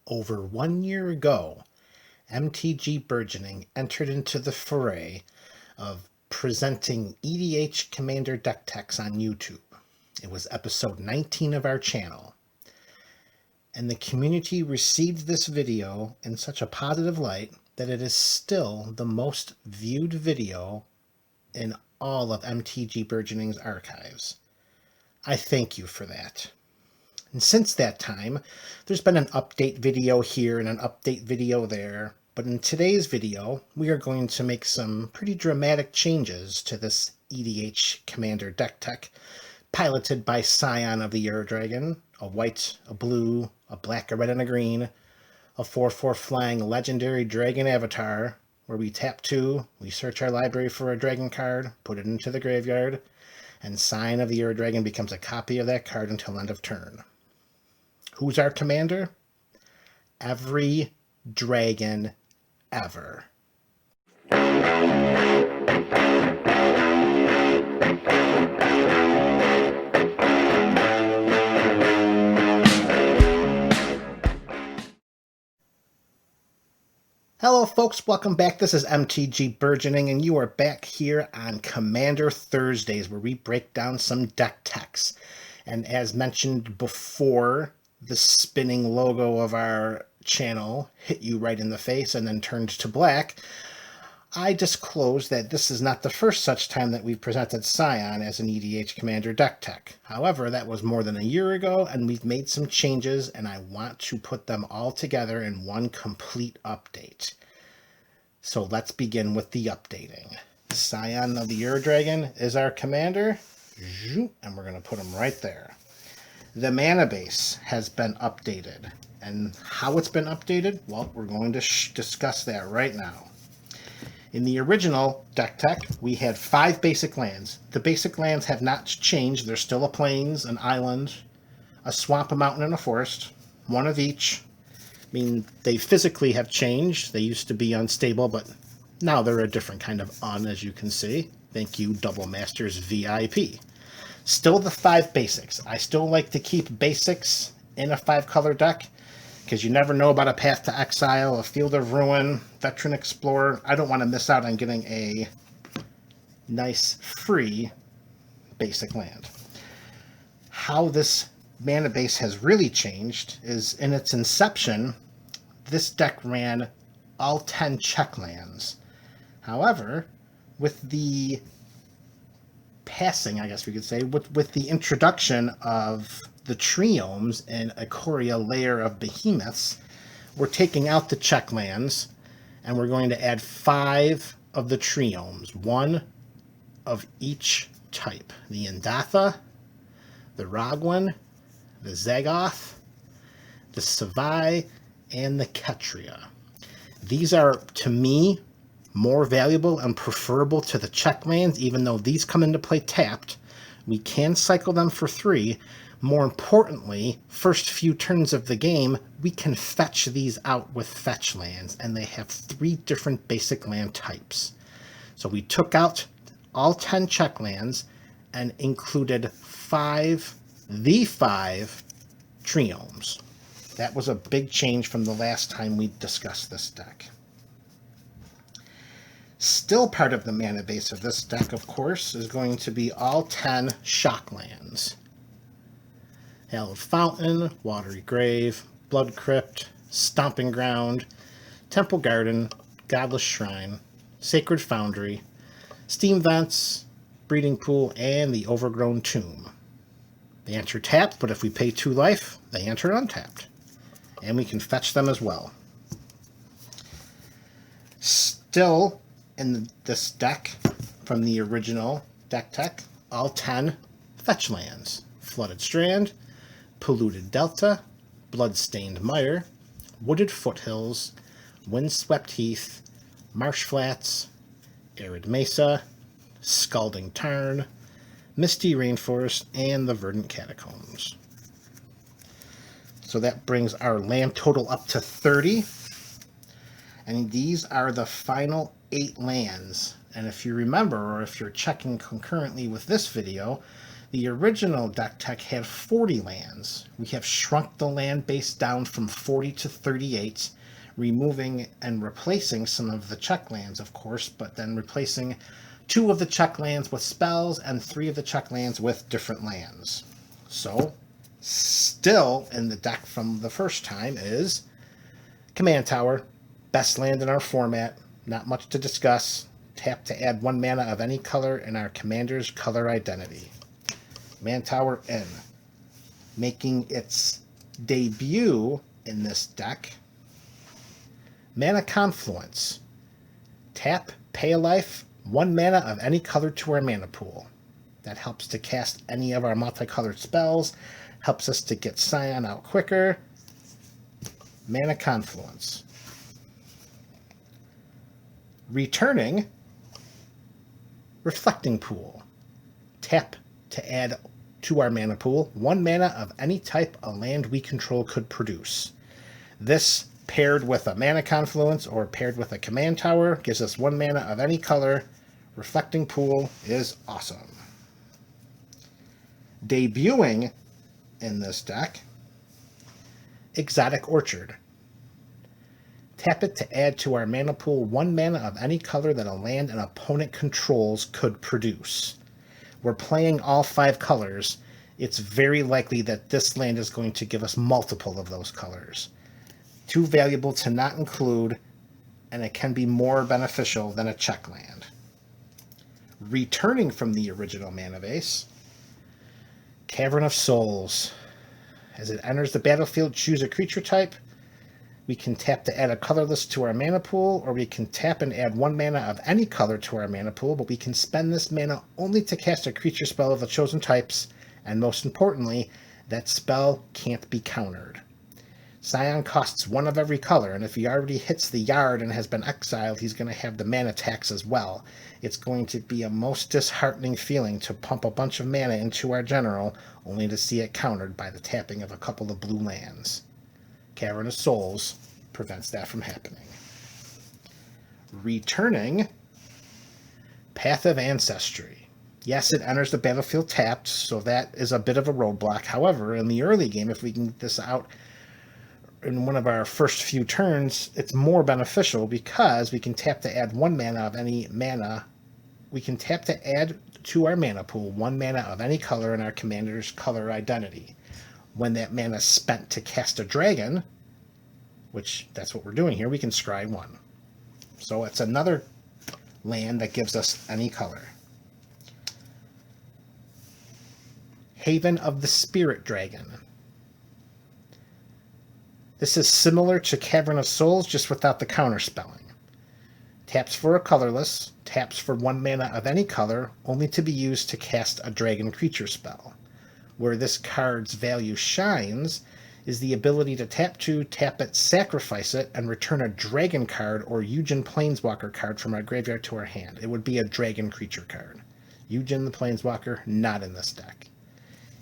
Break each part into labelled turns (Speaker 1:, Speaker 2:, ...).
Speaker 1: Over 1 year ago, MTG Burgeoning entered into the foray of presenting EDH Commander deck techs on YouTube. It was episode 19 of our channel. And the community received this video in such a positive light that it is still the most viewed video in all of MTG Burgeoning's archives. I thank you for that. And since that time, there's been an update video here and an update video there. But in today's video, we are going to make some pretty dramatic changes to this EDH Commander deck tech, piloted by Scion of the Ur-Dragon, a white, a blue, a black, a red, and a green, a 4/4 flying legendary dragon avatar, where we tap 2, we search our library for a dragon card, put it into the graveyard, and Scion of the Ur-Dragon becomes a copy of that card until end of turn. Who's our commander? Every dragon ever. Hello folks, welcome back. This is MTG Burgeoning, and you are back here on Commander Thursdays, where we break down some deck techs. And as mentioned before, the spinning logo of our channel hit you right in the face and then turned to black. I disclosed that this is not the first such time that we've presented Scion as an EDH Commander deck tech. However, that was more than a year ago, and we've made some changes, and I want to put them all together in one complete update. So let's begin with the updating. Scion of the Ur-Dragon is our commander, and we're going to put him right there. The mana base has been updated, and how it's been updated, well, we're going to discuss that right now. In the original deck tech, we had 5 basic lands. The basic lands have not changed. There's still a plains, an island, a swamp, a mountain, and a forest. One of each. I mean, they physically have changed. They used to be unstable, but now they're a different kind of as you can see. Thank you, Double Masters VIP. Still the 5 basics. I still like to keep basics in a 5-color deck, because you never know about a Path to Exile, a Field of Ruin, Veteran Explorer. I don't want to miss out on getting a nice free basic land. How this mana base has really changed is, in its inception, this deck ran all 10 check lands. However, with the passing, I guess we could say, with the introduction of the triomes and a Ikoria layer of behemoths, we're taking out the check lands, and we're going to add 5 of the triomes, 1 of each type. The Indatha, the Ragwan, the Zagoth, the Savai, and the Ketria. These are, to me, more valuable and preferable to the check lands, even though these come into play tapped. We can cycle them for 3. More importantly, first few turns of the game, we can fetch these out with fetch lands, and they have 3 different basic land types. So we took out all 10 check lands and included the 5 triomes. That was a big change from the last time we discussed this deck. Still part of the mana base of this deck, of course, is going to be all 10 shock lands. Hallowed Fountain, Watery Grave, Blood Crypt, Stomping Ground, Temple Garden, Godless Shrine, Sacred Foundry, Steam Vents, Breeding Pool, and the Overgrown Tomb. They enter tapped, but if we pay 2 life, they enter untapped. And we can fetch them as well. Still in this deck, from the original deck tech, all 10 fetch lands. Flooded Strand, Polluted Delta, Bloodstained Mire, Wooded Foothills, Windswept Heath, Marsh Flats, Arid Mesa, Scalding Tarn, Misty Rainforest, and the Verdant Catacombs. So that brings our land total up to 30. And these are the final 8 lands. And if you remember, or if you're checking concurrently with this video, The original deck tech had 40 lands. We have shrunk the land base down from 40 to 38, removing and replacing some of the check lands, of course, but then replacing 2 of the check lands with spells and 3 of the check lands with different lands. So, still in the deck from the first time is Command Tower, best land in our format, not much to discuss. Tap to add 1 mana of any color in our commander's color identity. Command Tower in. Making its debut in this deck, Mana Confluence. Tap, pay a life, 1 mana of any color to our mana pool. That helps to cast any of our multicolored spells, helps us to get Scion out quicker. Mana Confluence. Returning, Reflecting Pool. Tap to add to our mana pool 1 mana of any type a land we control could produce. This, paired with a Mana Confluence or paired with a Command Tower, gives us 1 mana of any color. Reflecting Pool is awesome. Debuting in this deck, Exotic Orchard. Tap it to add to our mana pool 1 mana of any color that a land an opponent controls could produce. We're playing all 5 colors. It's very likely that this land is going to give us multiple of those colors. Too valuable to not include, and it can be more beneficial than a check land. Returning from the original mana base, Cavern of Souls. As it enters the battlefield, choose a creature type. We can tap to add a colorless to our mana pool, or we can tap and add 1 mana of any color to our mana pool, but we can spend this mana only to cast a creature spell of the chosen types, and most importantly, that spell can't be countered. Scion costs 1 of every color, and if he already hits the yard and has been exiled, he's going to have the mana tax as well. It's going to be a most disheartening feeling to pump a bunch of mana into our general, only to see it countered by the tapping of a couple of blue lands. Cavern of Souls prevents that from happening. Returning, Path of Ancestry. Yes, it enters the battlefield tapped, so that is a bit of a roadblock. However, in the early game, if we can get this out in one of our first few turns, it's more beneficial because we can tap to add 1 mana of any mana. We can tap to add to our mana pool 1 mana of any color in our commander's color identity. When that mana is spent to cast a dragon, which that's what we're doing here, we can scry 1. So it's another land that gives us any color. Haven of the Spirit Dragon. This is similar to Cavern of Souls, just without the counterspelling. Taps for a colorless, taps for 1 mana of any color, only to be used to cast a dragon creature spell. Where this card's value shines is the ability to tap 2, tap it, sacrifice it, and return a dragon card or Eugen Planeswalker card from our graveyard to our hand. It would be a dragon creature card. Eugen the Planeswalker, not in this deck.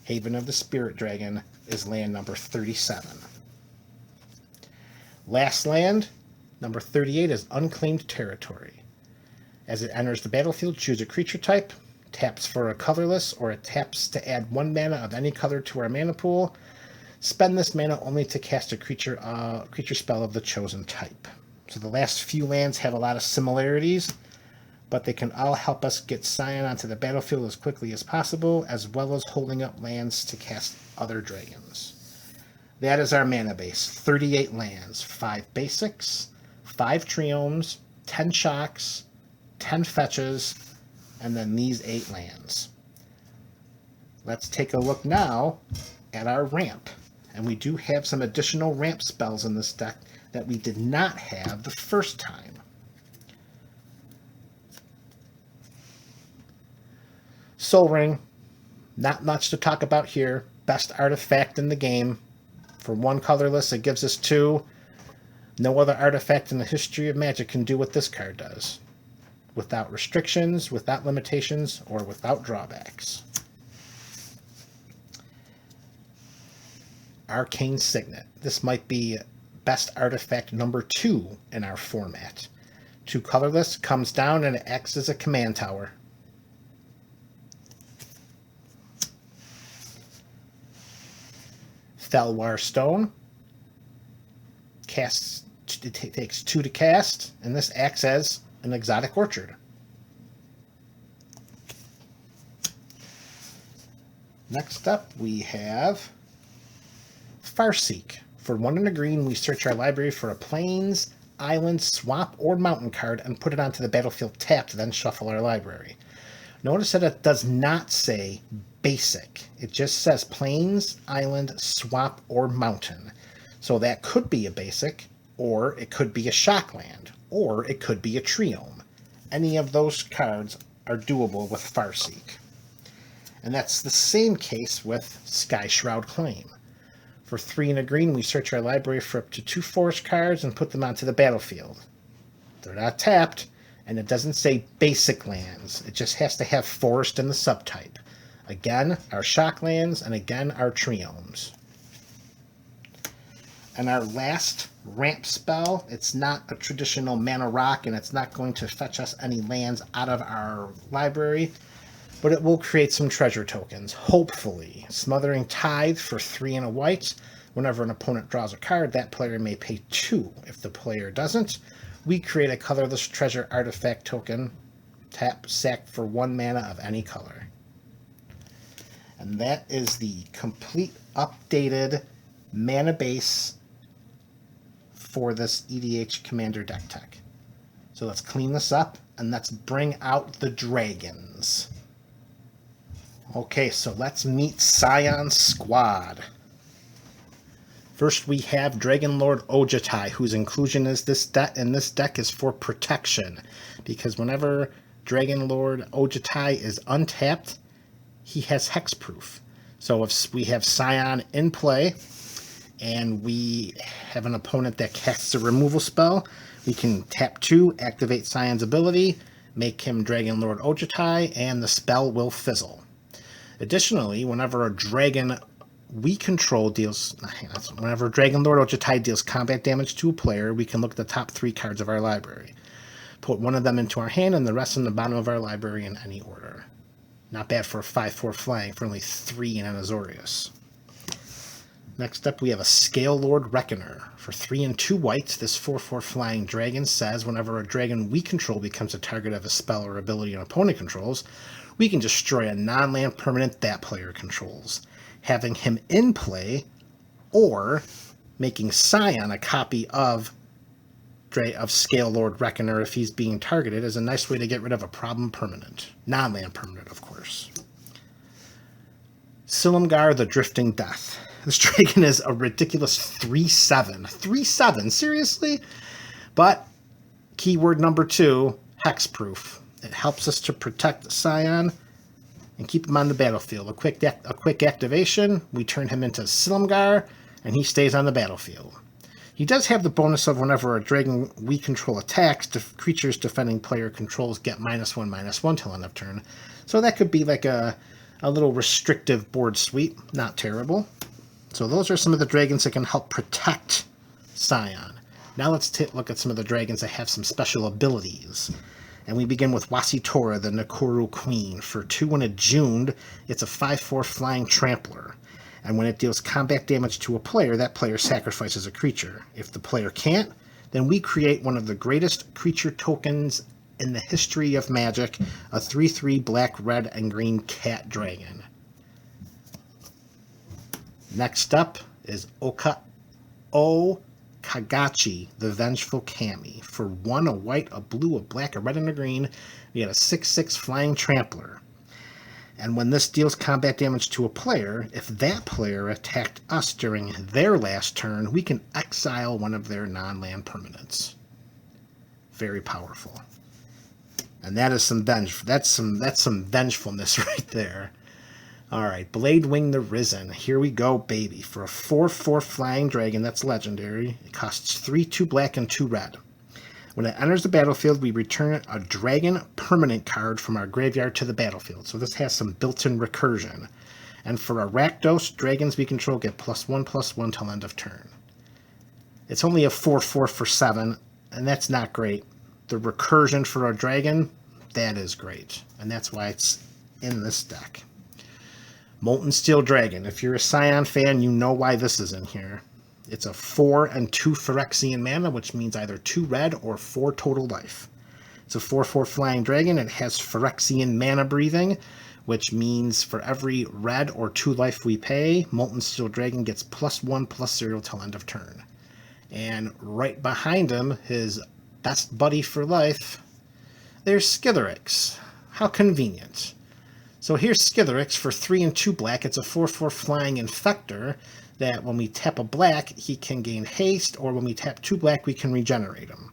Speaker 1: Haven of the Spirit Dragon is land number 37. Last land, number 38, is Unclaimed Territory. As it enters the battlefield, choose a creature type, taps for a colorless, or it taps to add 1 mana of any color to our mana pool. Spend this mana only to cast a creature spell of the chosen type. So the last few lands have a lot of similarities, but they can all help us get Scion onto the battlefield as quickly as possible, as well as holding up lands to cast other dragons. That is our mana base. 38 lands, 5 basics, 5 triomes, 10 shocks, 10 fetches, and then these 8 lands. Let's take a look now at our ramp. And we do have some additional ramp spells in this deck that we did not have the first time. Soul Ring, not much to talk about here. Best artifact in the game. For 1 colorless, it gives us 2. No other artifact in the history of Magic can do what this card does. Without restrictions, without limitations, or without drawbacks. Arcane Signet. This might be best artifact number 2 in our format. 2 colorless, comes down and it acts as a command tower. Thelwar Stone. Casts, it takes 2 to cast, and this acts as an exotic orchard. Next up, we have Farseek. For 1 and a green, we search our library for a plains, island, swamp, or mountain card and put it onto the battlefield tapped, then shuffle our library. Notice that it does not say basic. It just says plains, island, swamp, or mountain. So that could be a basic, or it could be a shockland, or it could be a triome. Any of those cards are doable with Farseek. And that's the same case with Skyshroud Claim. For 3 and a green, we search our library for up to 2 forest cards and put them onto the battlefield. They're not tapped, and it doesn't say basic lands. It just has to have forest in the subtype. Again, our shocklands, and again, our triomes. And our last ramp spell, it's not a traditional mana rock, and it's not going to fetch us any lands out of our library, but it will create some treasure tokens, hopefully. Smothering Tithe for 3 and a white. Whenever an opponent draws a card, that player may pay 2. If the player doesn't, we create a colorless treasure artifact token. Tap, sack for 1 mana of any color. And that is the complete updated mana base for this EDH Commander deck tech. So let's clean this up, and let's bring out the dragons. Okay, so let's meet Scion's squad. First, we have Dragon Lord Ojutai, whose inclusion is in this deck is for protection, because whenever Dragon Lord Ojutai is untapped, he has hexproof. So if we have Scion in play, and we have an opponent that casts a removal spell, we can tap 2, activate Scion's ability, make him Dragon Lord Ojutai, and the spell will fizzle. Additionally, whenever a dragon we control deals, whenever Dragon Lord Ojutai deals combat damage to a player, we can look at the top 3 cards of our library. Put 1 of them into our hand and the rest in the bottom of our library in any order. Not bad for a 5/4 flying for only 3 in an Azorius. Next up, we have a Scale Lord Reckoner. For 3 and 2 whites, this 4/4 flying dragon says whenever a dragon we control becomes a target of a spell or ability an opponent controls, we can destroy a non-land permanent that player controls, having him in play, or making Scion a copy of Scale Lord Reckoner if he's being targeted is a nice way to get rid of a problem permanent. Non-land permanent, of course. Silumgar the Drifting Death. This dragon is a ridiculous 3/7. 3/7? Seriously? But, keyword number 2, hexproof. It helps us to protect Scion and keep him on the battlefield. A quick activation, we turn him into Silumgar, and he stays on the battlefield. He does have the bonus of whenever a dragon we control attacks, creatures defending player controls get -1/-1 till end of turn. So that could be like a little restrictive board sweep. Not terrible. So those are some of the dragons that can help protect Scion. Now let's look at some of the dragons that have some special abilities. And we begin with Wasitora, the Nakuru Queen. For 2 and a June, it's a 5/4 flying trampler. And when it deals combat damage to a player, that player sacrifices a creature. If the player can't, then we create one of the greatest creature tokens in the history of Magic, a 3/3 black, red, and green cat dragon. Next up is Kagachi, the Vengeful Kami. For 1, a white, a blue, a black, a red, and a green, we had a 6/6 flying trampler. And when this deals combat damage to a player, if that player attacked us during their last turn, we can exile one of their non-land permanents. Very powerful. And that is that's some vengefulness right there. Alright, Bladewing the Risen. Here we go, baby. For a 4/4 flying dragon that's legendary, it costs 3, 2 black, and 2 red. When it enters the battlefield, we return a dragon permanent card from our graveyard to the battlefield. So this has some built-in recursion. And for a Rakdos, dragons we control get +1/+1 till end of turn. It's only a 4/4 for 7, and that's not great. The recursion for a dragon, that is great. And that's why it's in this deck. Molten Steel Dragon. If you're a Scion fan, you know why this is in here. It's a 4 and 2 Phyrexian mana, which means either 2 red or 4 total life. It's a 4/4 flying dragon. It has Phyrexian mana breathing, which means for every red or 2 life we pay, Molten Steel Dragon gets +1/+0 till end of turn. And right behind him, his best buddy for life, there's Skithiryx. How convenient. So here's Skithiryx for 3 and 2 black. It's a 4/4 flying infector that when we tap a black, he can gain haste, or when we tap 2 black, we can regenerate him.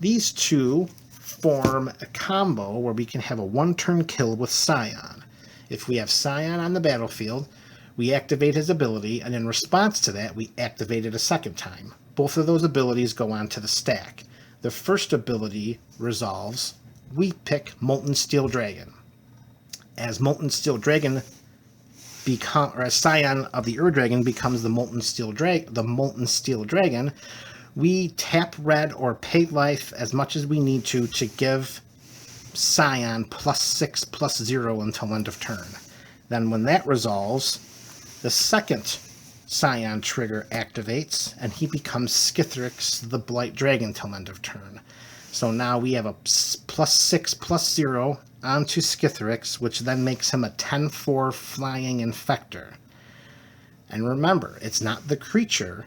Speaker 1: These two form a combo where we can have a 1-turn kill with Scion. If we have Scion on the battlefield, we activate his ability, and in response to that, we activate it a second time. Both of those abilities go onto the stack. The first ability resolves, we pick Molten Steel Dragon. As Molten Steel Dragon as Scion of the Ur-Dragon becomes the Molten Steel Dragon, we tap red or pay life as much as we need to give Scion +6/+0 until end of turn. Then when that resolves, the second Scion trigger activates, and he becomes Skithiryx the Blight Dragon till end of turn. So now we have a +6/+0 onto Skithiryx, which then makes him a 10/4 flying infector. And remember, it's not the creature,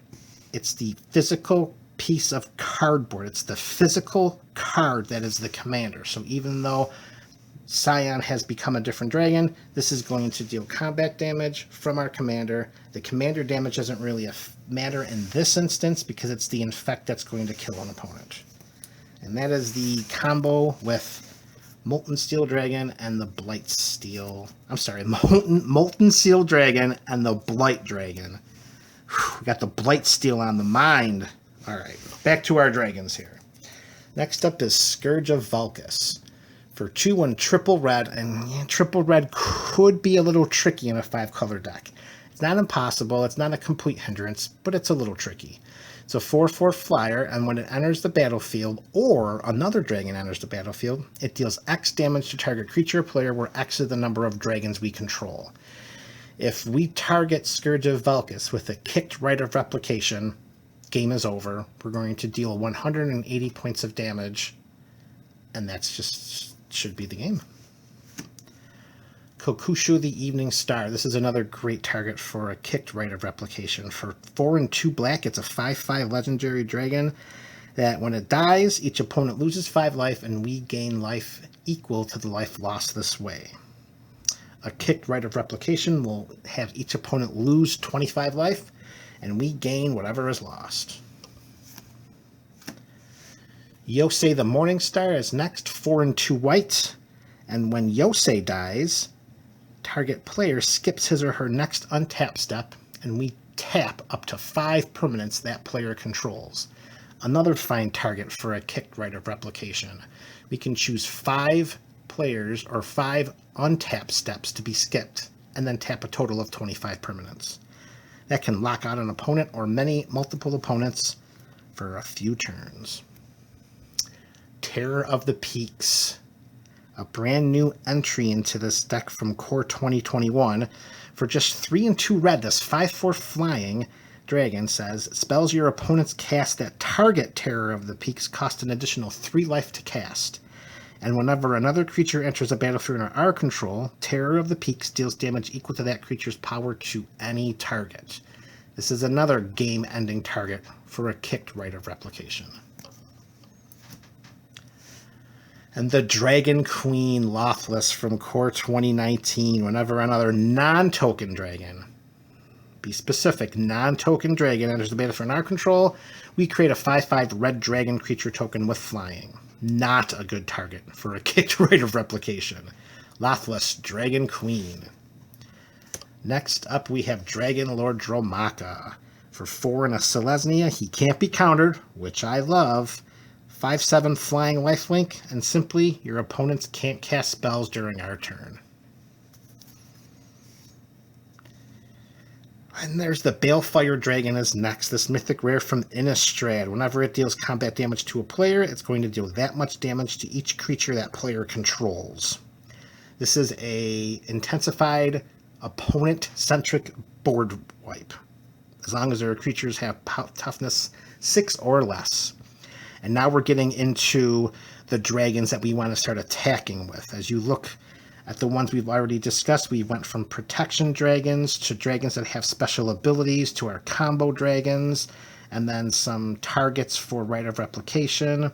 Speaker 1: it's the physical piece of cardboard. It's the physical card that is the commander. So even though Scion has become a different dragon, this is going to deal combat damage from our commander. The commander damage doesn't really matter in this instance because it's the infect that's going to kill an opponent. And that is the combo with Molten Steel Dragon and the Molten Steel Dragon and the Blight Dragon. Whew, we got the Blight Steel on the mind. All right, back to our dragons here. Next up is Scourge of Valkus for 2 and triple red, and triple red could be a little tricky in a 5-color deck. It's not impossible, it's not a complete hindrance, but it's a little tricky. It's a 4/4 flyer, and when it enters the battlefield, or another dragon enters the battlefield, it deals X damage to target creature or player, where X is the number of dragons we control. If we target Scourge of Valkus with a kicked Rite of Replication, game is over. We're going to deal 180 points of damage, and that's just should be the game. Kokushu the Evening Star. This is another great target for a kicked Rite of Replication. For 4 and 2 black, it's a 5/5 legendary dragon that when it dies, each opponent loses 5 life, and we gain life equal to the life lost this way. A kicked Rite of Replication will have each opponent lose 25 life, and we gain whatever is lost. Yosei the Morning Star is next, 4 and 2 white, and when Yosei dies, target player skips his or her next untap step, and we tap up to 5 permanents that player controls. Another fine target for a kicked Rite of Replication. We can choose 5 players or 5 untap steps to be skipped, and then tap a total of 25 permanents. That can lock out an opponent or multiple opponents for a few turns. Terror of the Peaks. A brand new entry into this deck from Core 2021. For just 3 and 2 red, this 5/4 flying dragon says, spells your opponents cast that target Terror of the Peaks cost an additional 3 life to cast. And whenever another creature enters a battlefield under our control, Terror of the Peaks deals damage equal to that creature's power to any target. This is another game-ending target for a kicked Rite of Replication. And the Dragon Queen Lothless from Core 2019. Whenever another non-token dragon, be specific, non-token dragon enters the battlefield under our control, we create a 5/5 red dragon creature token with flying. Not a good target for a kicked Rite of Replication. Lothless Dragon Queen. Next up, we have Dragon Lord Dromaka. For 4 and a Selesnya, he can't be countered, which I love. 5/7 flying lifelink, and simply, your opponents can't cast spells during our turn. And there's the Balefire Dragon is next, this mythic rare from Innistrad. Whenever it deals combat damage to a player, it's going to deal that much damage to each creature that player controls. This is a intensified opponent-centric board wipe, as long as their creatures have toughness 6 or less. And now we're getting into the dragons that we want to start attacking with. As you look at the ones we've already discussed, we went from protection dragons to dragons that have special abilities to our combo dragons, and then some targets for right of replication,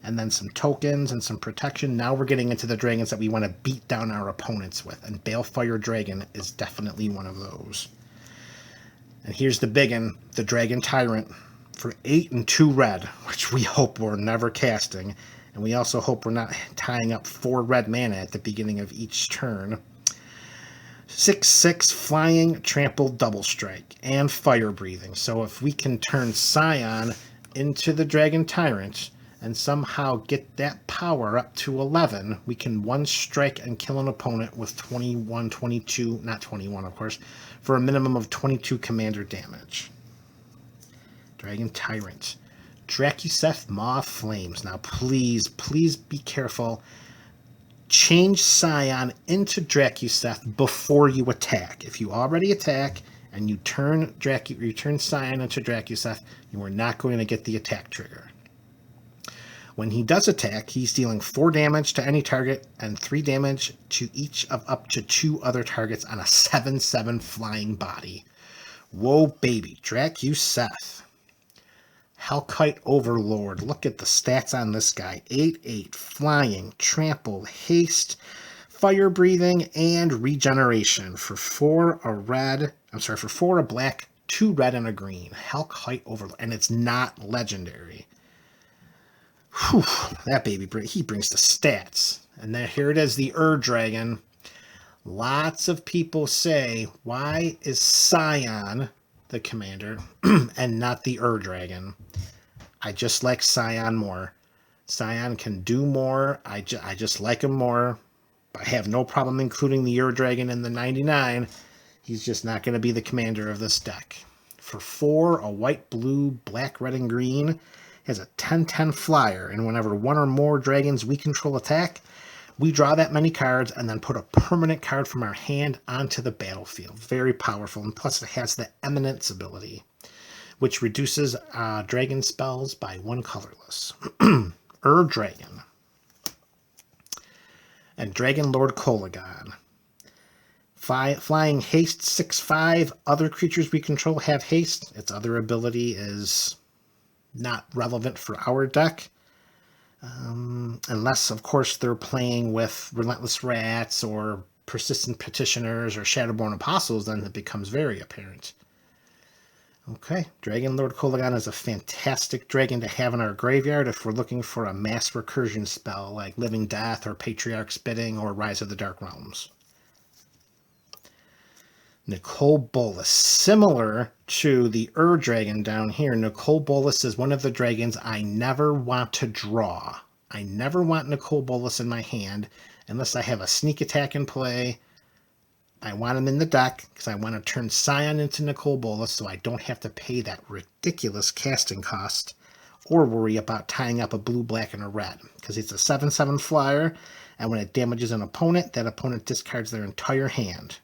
Speaker 1: and then some tokens and some protection. Now we're getting into the dragons that we want to beat down our opponents with, and Balefire Dragon is definitely one of those. And here's the big one, the Dragon Tyrant, for 8 and 2 red, which we hope we're never casting. And we also hope we're not tying up 4 red mana at the beginning of each turn. 6/6 flying, trample, double strike, and fire breathing. So if we can turn Scion into the Dragon Tyrant and somehow get that power up to 11, we can 1 strike and kill an opponent with 21, 22, not 21 of course, for a minimum of 22 commander damage. Dragon Tyrant. Drakuseth Maw Flames. Now please, please be careful. Change Scion into Drakuseth before you attack. If you already attack and you turn Scion into Drakuseth, you are not going to get the attack trigger. When he does attack, he's dealing 4 damage to any target and 3 damage to each of up to 2 other targets on a 7/7 flying body. Whoa, baby. Drakuseth. Hellkite Overlord. Look at the stats on this guy. 8/8, flying, trample, haste, fire breathing, and regeneration for 4 a black, 2 red, and a green. Hellkite Overlord. And it's not legendary. Whew, that baby, he brings the stats. And then here it is, the Ur-Dragon. Lots of people say, why is Scion the commander and not the Ur-Dragon? I just like Scion more. Scion can do more. I just like him more. I have no problem including the Ur-Dragon in the 99. He's just not going to be the commander of this deck. For 4, a white, blue, black, red, and green, has a 10/10 flyer, and whenever 1 or more dragons we control attack, we draw that many cards and then put a permanent card from our hand onto the battlefield. Very powerful, and plus it has the Eminence ability, which reduces dragon spells by 1 colorless. Ur-Dragon. And Dragon Lord Kolaghan. Flying haste 6/5. Other creatures we control have haste. Its other ability is not relevant for our deck. Unless, of course, they're playing with Relentless Rats or Persistent Petitioners or Shadowborn Apostles, then it becomes very apparent. Okay, Dragon Lord Kolaghan is a fantastic dragon to have in our graveyard if we're looking for a mass recursion spell like Living Death or Patriarch's Bidding or Rise of the Dark Realms. Nicol Bolas. Similar to the Ur-Dragon down here, Nicol Bolas is one of the dragons I never want to draw. I never want Nicol Bolas in my hand unless I have a sneak attack in play. I want him in the deck because I want to turn Scion into Nicol Bolas so I don't have to pay that ridiculous casting cost or worry about tying up a blue, black, and a red, because it's a 7/7 flyer, and when it damages an opponent, that opponent discards their entire hand.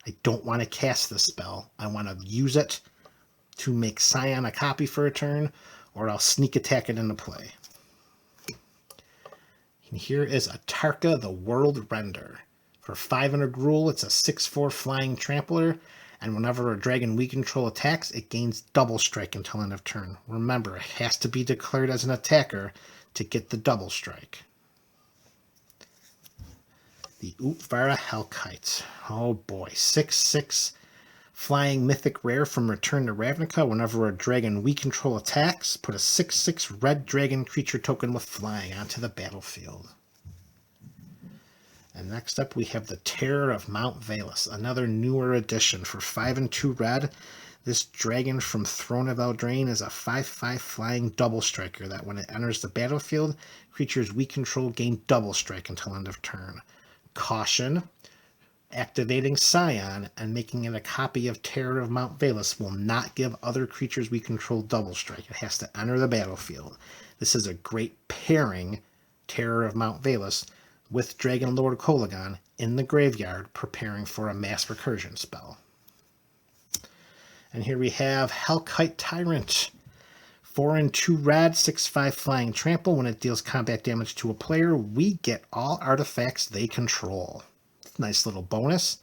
Speaker 1: I don't want to cast this spell. I want to use it to make Scion a copy for a turn, or I'll sneak attack it into play. And here is Atarka the World Render. For 5 and a Gruul, it's a 6/4 flying trampler, and whenever a dragon we control attacks, it gains double strike until end of turn. Remember, it has to be declared as an attacker to get the double strike. The Utvara Hellkite. Oh boy. 6/6 flying mythic rare from Return to Ravnica. Whenever a dragon we control attacks, put a 6/6 red dragon creature token with flying onto the battlefield. And next up we have the Terror of Mount Valus, another newer addition. For 5 and 2 red, this dragon from Throne of Eldraine is a 5/5 flying double striker that when it enters the battlefield, creatures we control gain double strike until end of turn. Caution, activating Scion and making it a copy of Terror of Mount Valus will not give other creatures we control double strike. It has to enter the battlefield. This is a great pairing, Terror of Mount Valus, with Dragon Lord Kolagon in the graveyard preparing for a mass recursion spell. And here we have Hellkite Tyrant. 4 and 2 red, 6/5 flying trample. When it deals combat damage to a player, we get all artifacts they control. Nice little bonus.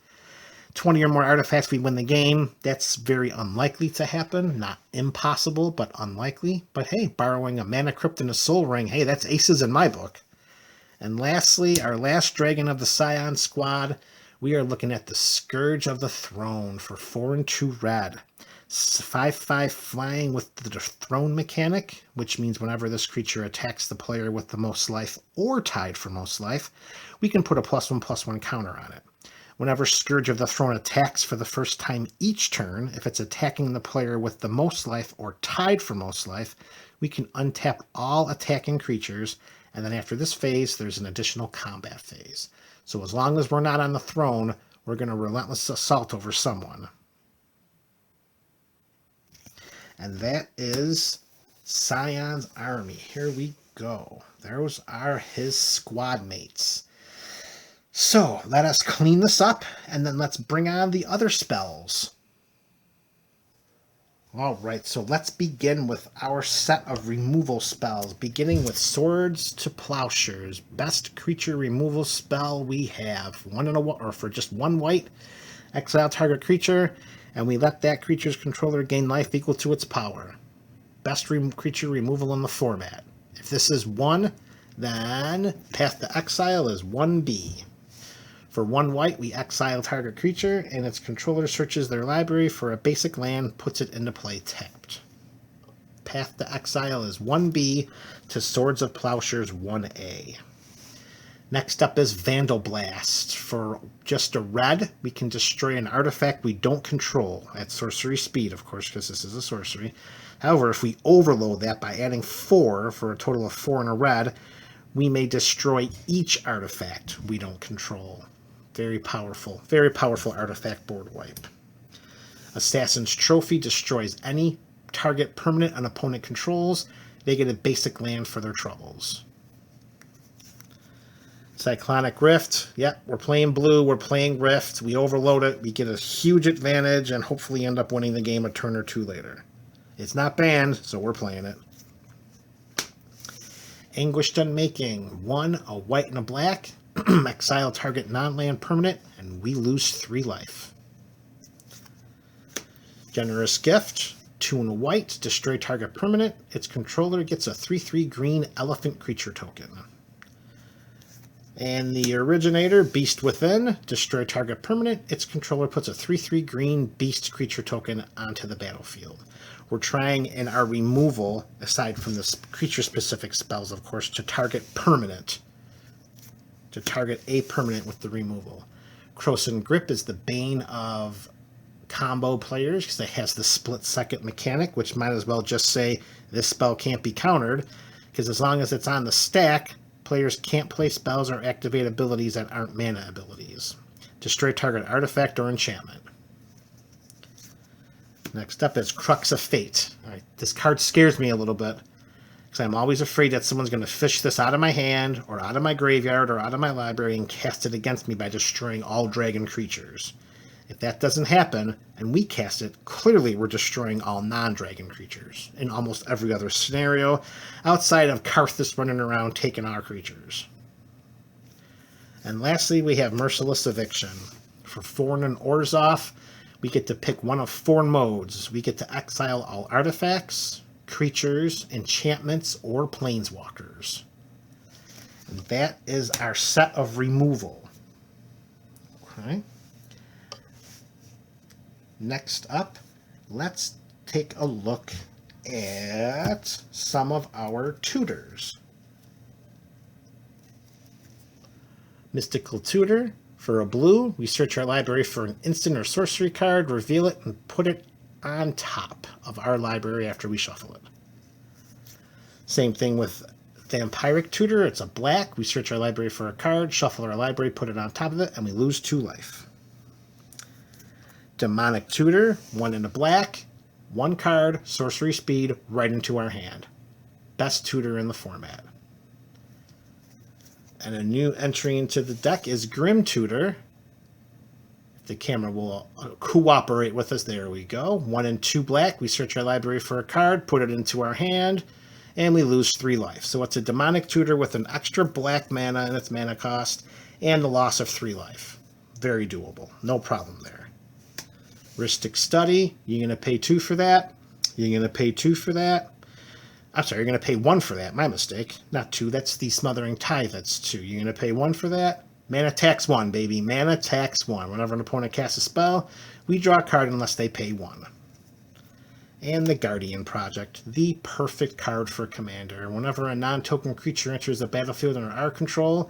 Speaker 1: 20 or more artifacts, we win the game. That's very unlikely to happen. Not impossible, but unlikely. But hey, borrowing a Mana Crypt and a Soul Ring, hey, that's aces in my book. And lastly, our last dragon of the Scion squad, we are looking at the Scourge of the Throne for 4 and 2 red. 5/5 flying with the throne mechanic, which means whenever this creature attacks the player with the most life or tied for most life, we can put a +1/+1 counter on it. Whenever Scourge of the Throne attacks for the first time each turn, if it's attacking the player with the most life or tied for most life, we can untap all attacking creatures, and then after this phase, there's an additional combat phase. So as long as we're not on the throne, we're going to relentless assault over someone. And that is Scion's army. Here we go. Those are his squad mates. So let us clean this up, and then let's bring on the other spells. All right, so let's begin with our set of removal spells, beginning with Swords to Plowshares. Best creature removal spell we have. For just 1 white, exile target creature, and we let that creature's controller gain life equal to its power. Best creature removal in the format. If this is 1, then Path to Exile is 1B. For 1 white, we exile target creature, and its controller searches their library for a basic land, puts it into play tapped. Path to Exile is 1B to Swords of Plowshares 1A. Next up is Vandal Blast. For just a red, we can destroy an artifact we don't control at sorcery speed, of course, because this is a sorcery. However, if we overload that by adding 4 for a total of 4 in a red, we may destroy each artifact we don't control. Very powerful artifact board wipe. Assassin's Trophy destroys any target permanent an opponent controls. They get a basic land for their troubles. Cyclonic Rift. Yep, we're playing blue, we're playing Rift. We overload it, we get a huge advantage, and hopefully end up winning the game a turn or 2 later. It's not banned, so we're playing it. Anguished Unmaking. 1, a white and a black. Exile target non-land permanent, and we lose 3 life. Generous Gift. 2 and a white, destroy target permanent. Its controller gets a 3/3 green elephant creature token. And the Originator, Beast Within, destroy target permanent. Its controller puts a 3/3 green beast creature token onto the battlefield. We're trying in our removal, aside from the creature-specific spells, of course, to target permanent. To target a permanent with the removal. Krosan Grip is the bane of combo players because it has the split-second mechanic, which might as well just say this spell can't be countered, because as long as it's on the stack, players can't play spells or activate abilities that aren't mana abilities. Destroy target artifact or enchantment. Next up is Crux of Fate. All right, this card scares me a little bit, because I'm always afraid that someone's going to fish this out of my hand, or out of my graveyard, or out of my library, and cast it against me by destroying all dragon creatures. If that doesn't happen, and we cast it, clearly we're destroying all non-dragon creatures, in almost every other scenario, outside of Karthus running around taking our creatures. And lastly, we have Merciless Eviction. For Thorn and Orzhov, we get to pick one of 4 modes. We get to exile all artifacts, creatures, enchantments, or planeswalkers. And that is our set of removal. Okay. Next up, let's take a look at some of our tutors. Mystical Tutor. For a blue, we search our library for an instant or sorcery card, reveal it, and put it on top of our library after we shuffle it. Same thing with Vampiric Tutor. It's a black. We search our library for a card, shuffle our library, put it on top of it, and we lose 2 life. Demonic Tutor, 1 in a black, 1 card, sorcery speed, right into our hand. Best tutor in the format. And a new entry into the deck is Grim Tutor. If the camera will cooperate with us, there we go. 1 and 2 black. We search our library for a card, put it into our hand, and we lose 3 life. So it's a demonic tutor with an extra black mana in its mana cost and the loss of 3 life. Very doable. No problem there. Ristic Study. You're going to pay 2 for that. You're going to pay 2 for that. I'm sorry, you're going to pay 1 for that. My mistake. Not 2. That's the Smothering Tithe. That's 2. You're going to pay 1 for that. Mana tax 1, baby. Mana tax 1. Whenever an opponent casts a spell, we draw a card unless they pay 1. And the Guardian Project. The perfect card for Commander. Whenever a non-token creature enters the battlefield under our control,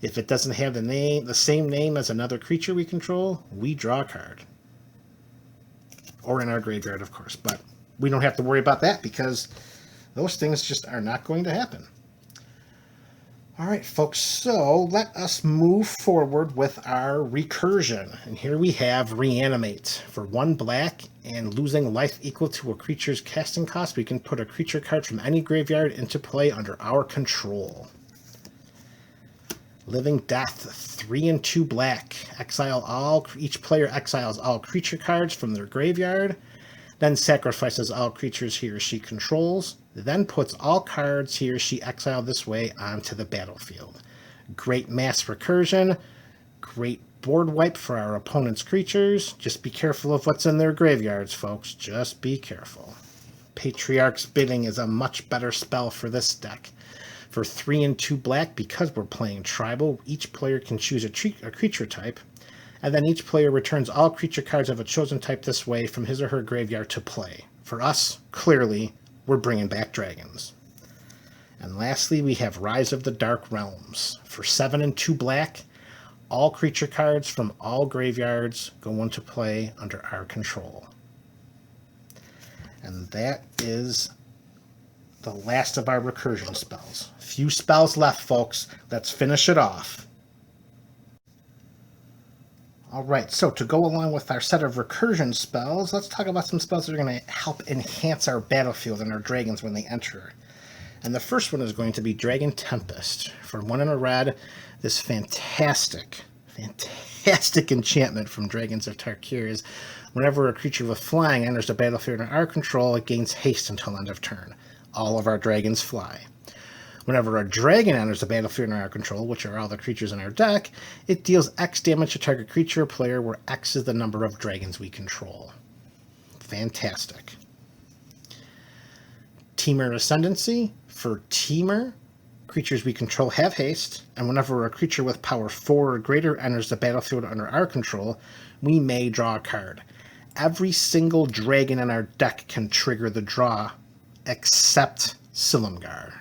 Speaker 1: if it doesn't have the same name as another creature we control, we draw a card. Or in our graveyard, of course. But we don't have to worry about that because those things just are not going to happen. All right, folks, so let us move forward with our recursion. And here we have Reanimate. For 1 black and losing life equal to a creature's casting cost, we can put a creature card from any graveyard into play under our control. Living Death, 3 and 2 black. Each player exiles all creature cards from their graveyard, then sacrifices all creatures he or she controls, then puts all cards he or she exiled this way onto the battlefield. Great mass recursion, great board wipe for our opponent's creatures. Just be careful of what's in their graveyards, folks. Just be careful. Patriarch's Bidding is a much better spell for this deck. For 3 and 2 black, because we're playing tribal, each player can choose a creature type, and then each player returns all creature cards of a chosen type this way from his or her graveyard to play. For us, clearly, we're bringing back dragons. And lastly, we have Rise of the Dark Realms. For 7 and 2 black, all creature cards from all graveyards go into play under our control. And that is the last of our recursion spells. Few spells left, folks. Let's finish it off. Alright, so to go along with our set of recursion spells, let's talk about some spells that are going to help enhance our battlefield and our dragons when they enter. And the first one is going to be Dragon Tempest. For 1 and a red, this fantastic enchantment from Dragons of Tarkir is whenever a creature with flying enters the battlefield under our control, it gains haste until end of turn. All of our dragons fly. Whenever a dragon enters the battlefield under our control, which are all the creatures in our deck, it deals X damage to target creature or player, where X is the number of dragons we control. Fantastic. Temur Ascendancy. For Temur, creatures we control have haste, and whenever a creature with power 4 or greater enters the battlefield under our control, we may draw a card. Every single dragon in our deck can trigger the draw, except Silumgar.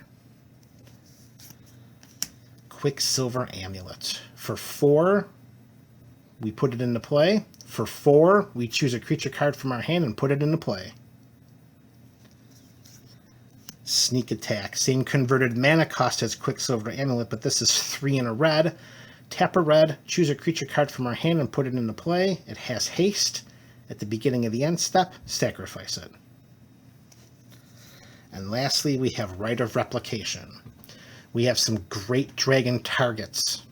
Speaker 1: Quicksilver Amulet. For 4, we put it into play. For 4, we choose a creature card from our hand and put it into play. Sneak Attack. Same converted mana cost as Quicksilver Amulet, but this is 3 and a red. Tap a red, choose a creature card from our hand and put it into play. It has haste. At the beginning of the end step, sacrifice it. And lastly, we have Rite of Replication. We have some great dragon targets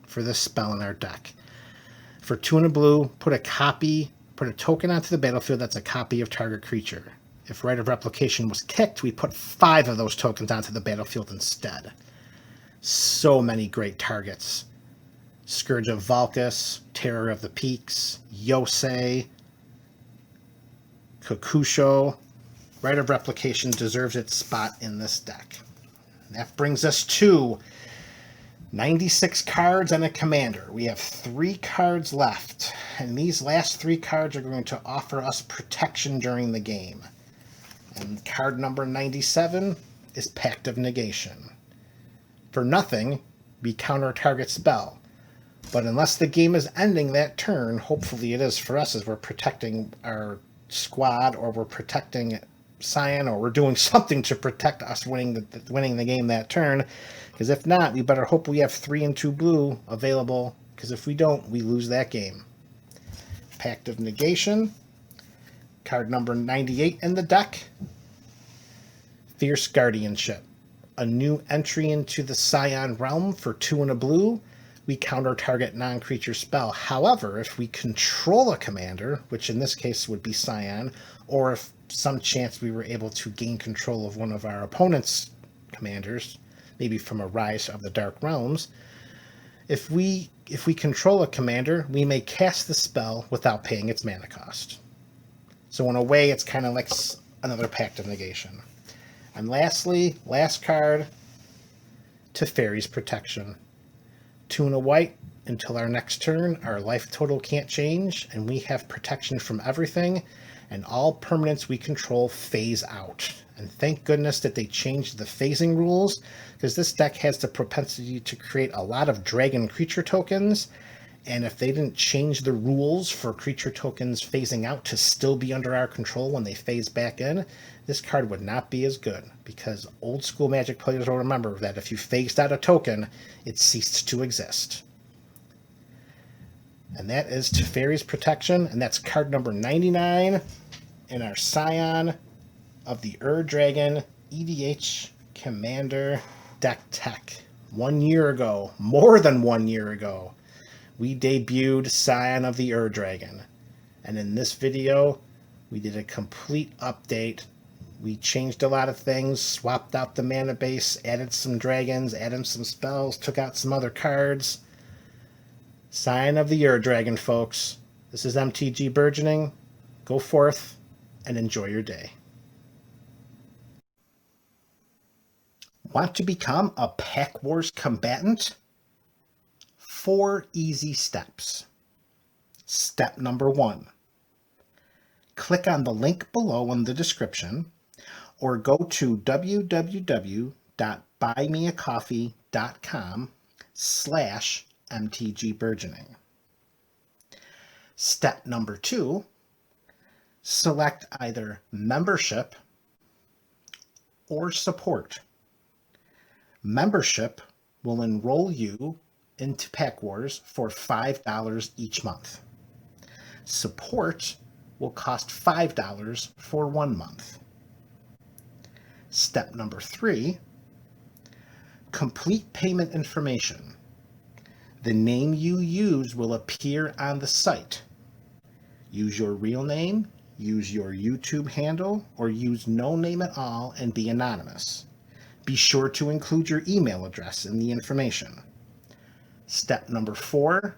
Speaker 1: for this spell in our deck. For 2 and a blue, put a token onto the battlefield that's a copy of target creature. If Rite of Replication was kicked, we put 5 of those tokens onto the battlefield instead. So many great targets. Scourge of Valkus, Terror of the Peaks, Yosei, Kokusho. Rite of Replication deserves its spot in this deck. That brings us to 96 cards and a commander. We have 3 cards left, and these last 3 cards are going to offer us protection during the game. And card number 97 is Pact of Negation. For nothing, we counter a target spell. But unless the game is ending that turn, hopefully it is for us as we're protecting our squad, or we're protecting Scion, or we're doing something to protect us winning the game that turn. Because if not, we better hope we have 3 and 2 blue available, because if we don't, we lose that game. Pact of Negation. Card number 98 in the deck. Fierce Guardianship. a new entry into the Scion realm for 2 and a blue, we counter target non-creature spell. However, if we control a commander, which in this case would be Scion, or if some chance we were able to gain control of one of our opponent's commanders, maybe from a Rise of the Dark Realms, if we control a commander, we may cast the spell without paying its mana cost. So in a way, it's kind of like another Pact of Negation. And lastly, last card, Teferi's Protection. 2 and a white until our next turn. Our life total can't change, and we have protection from everything, and all permanents we control phase out. And thank goodness that they changed the phasing rules, because this deck has the propensity to create a lot of dragon creature tokens, and if they didn't change the rules for creature tokens phasing out to still be under our control when they phase back in, this card would not be as good, because old school Magic players will remember that if you phased out a token, it ceased to exist. And that is Teferi's Protection, and that's card number 99 in our Scion of the Ur-Dragon EDH Commander deck tech. 1 year ago, more than 1 year ago, we debuted Scion of the Ur-Dragon. And in this video, we did a complete update. We changed a lot of things, swapped out the mana base, added some dragons, added some spells, took out some other cards. Scion of the Ur-Dragon, folks. This is MTG Burgeoning. Go forth and enjoy your day. Want to become a Pack Wars combatant? 4 easy steps. Step number 1. Click on the link below in the description, or go to www.buymeacoffee.com/MTGBurgeoning. Step number 2. Select either membership or support. Membership will enroll you into Pack Wars for $5 each month. Support will cost $5 for 1 month. Step number 3, complete payment information. The name you use will appear on the site. Use your real name, use your YouTube handle, or use no name at all and be anonymous. Be sure to include your email address in the information. Step number 4,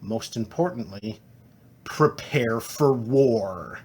Speaker 1: most importantly, prepare for war.